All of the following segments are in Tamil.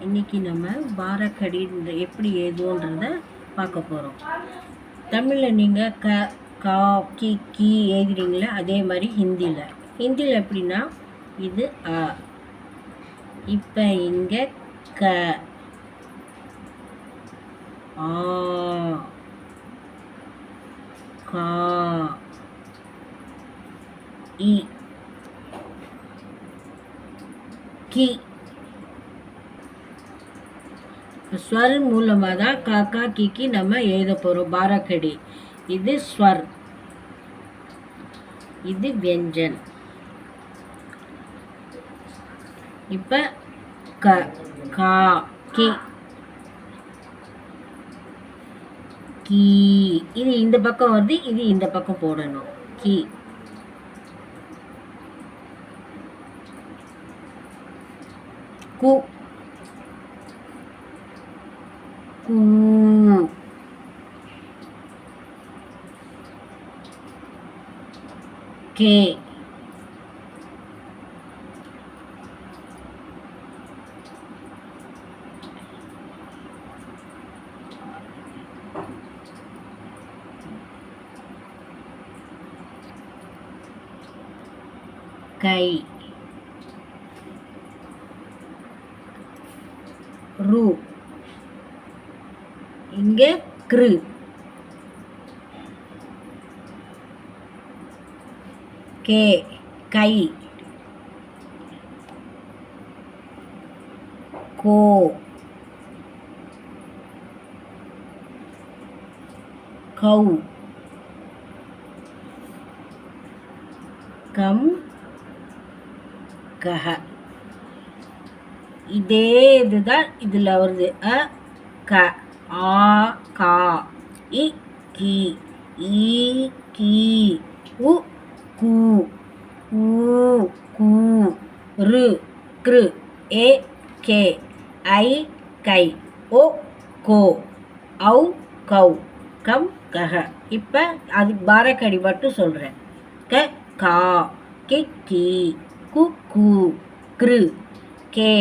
இன்றைக்கி நம்ம பாரக்கடி எப்படி ஏதுன்றத பார்க்க போகிறோம். தமிழில் நீங்கள் கா கி எழுதுறீங்களே அதே மாதிரி ஹிந்தியில் எப்படின்னா இது அ. இப்போ இங்கே க ஆ கா இ கி. ஸ்வர் மூலமாக தான் காக்கா கிக்கி நம்ம எழுத போகிறோம். பாரக்கடி இது ஸ்வர், இது வியஞ்சன். இப்போ க கா கி கீ. இது இந்த பக்கம் வருது, இது இந்த பக்கம் போடணும். கி கு கூ கே கை ரு. இங்கே கிரு கே கை கோ கௌ கம் கஹ. இதே இதுதான் இதில் வருது. அ க ஆ கா இ கி ஈ கீ உ கூ ஊ கூ ரு கிரு ஏ கே ஐ கை ஓ கோ ஔ கௌ கம் கஹ. இப்போ அது பாரக்கடி மட்டும் சொல்கிறேன். க கா கி கி கு கூ கிரு கே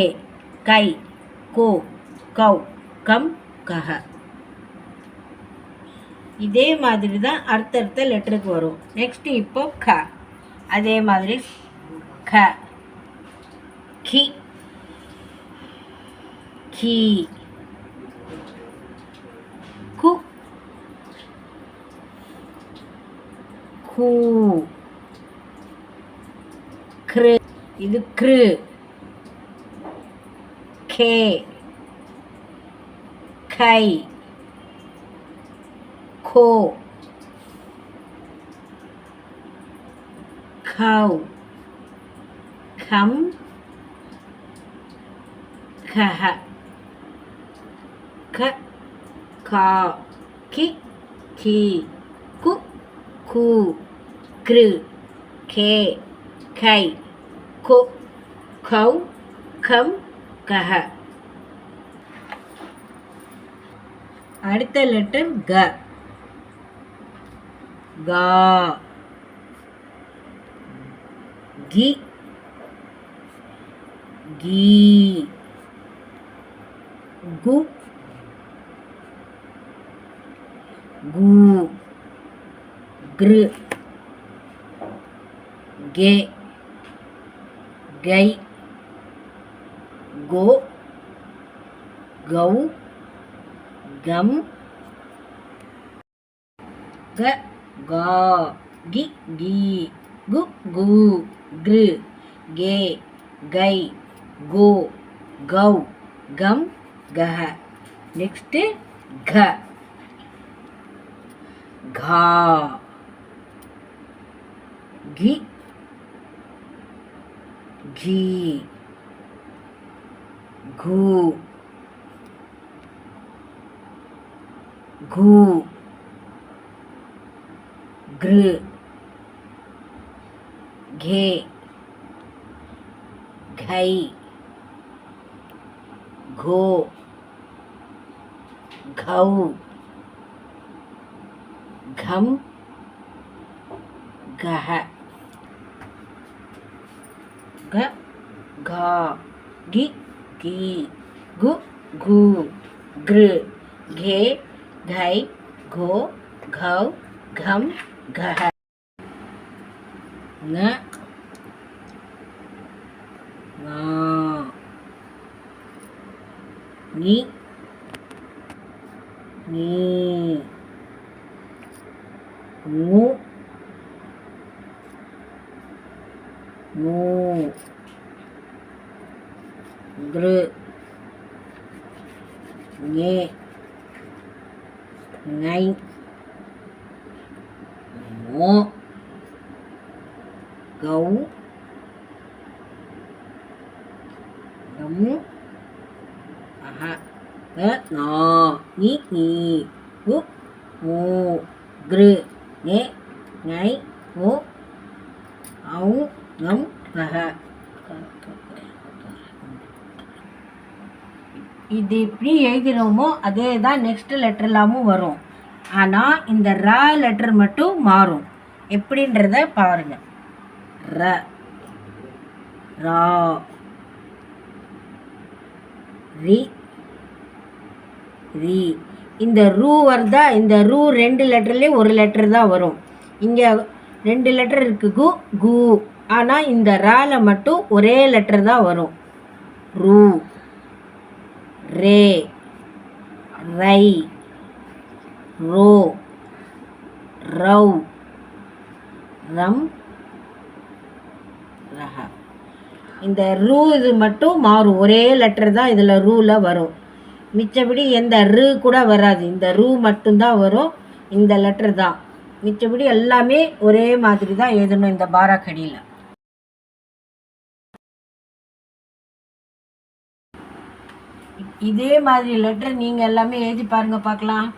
கை கோ கௌ கம் கஹ. இதே மாதிரி தான் அடுத்தடுத்த லெட்டருக்கு வரும். நெக்ஸ்ட் இப்போ க. அதே மாதிரி க கி கி கு கூ கிரு. இது கிரு கே கை கோ கௌ கம் கஹ. க கா கி கி கு கூ கிரு கே கை கோ கௌ கம் கஹ. அடுத்த லெட்டர் க. கா கி கீ கு கூ கிரு கே கை கோ கௌ கம் க கா கி கீ கு கூ கிரு கே கை கோ கௌ கம் கஹ. நெக்ஸ்ட் க கா கி கீ கு கூ கிரு கே கை கோ கௌ கம் கஹ. க கா கி கி கு கு கிரு கே கை கோ கவ் கம் கஹ ந நா நீ நீ நு நூ கிரு ஞே ngை மோ கௌ கம் அஹ நா நீ நீ கு மூ கிரு ஞே ngை மோ ஔ கம் கஹ. இது எப்படி எழுதினோமோ அதே தான் நெக்ஸ்ட் லெட்டர்லாமும் வரும். ஆனால் இந்த ரா லெட்டர் மட்டும் மாறும். எப்படின்றத பாருங்க. ர ரா ரி ரி. இந்த ரூ வருதா, இந்த ரூ 2 லெட்டர்லேயும் ஒரு லெட்டர் தான் வரும். இங்கே 2 லெட்டர் இருக்கு கு கு. ஆனால் இந்த ரால மட்டும் ஒரே லெட்டர் தான் வரும். ரூ ரே ரை ரோ ரவ் ரம் ரஹ. இந்த ரூ இது மட்டும் மாறும். ஒரே லெட்டர் தான் இதில் ரூவில் வரும். மிச்சபடி எந்த ரு கூட வராது. இந்த ரூ மட்டும்தான் வரும். இந்த லெட்டர் தான். மிச்சபடி எல்லாமே ஒரே மாதிரி தான் எழுதணும் இந்த பாராக்கடியில். இதே மாதிரி லெட்டர் நீங்கள் எல்லாமே எழுதி பாருங்கள் பார்க்கலாம்.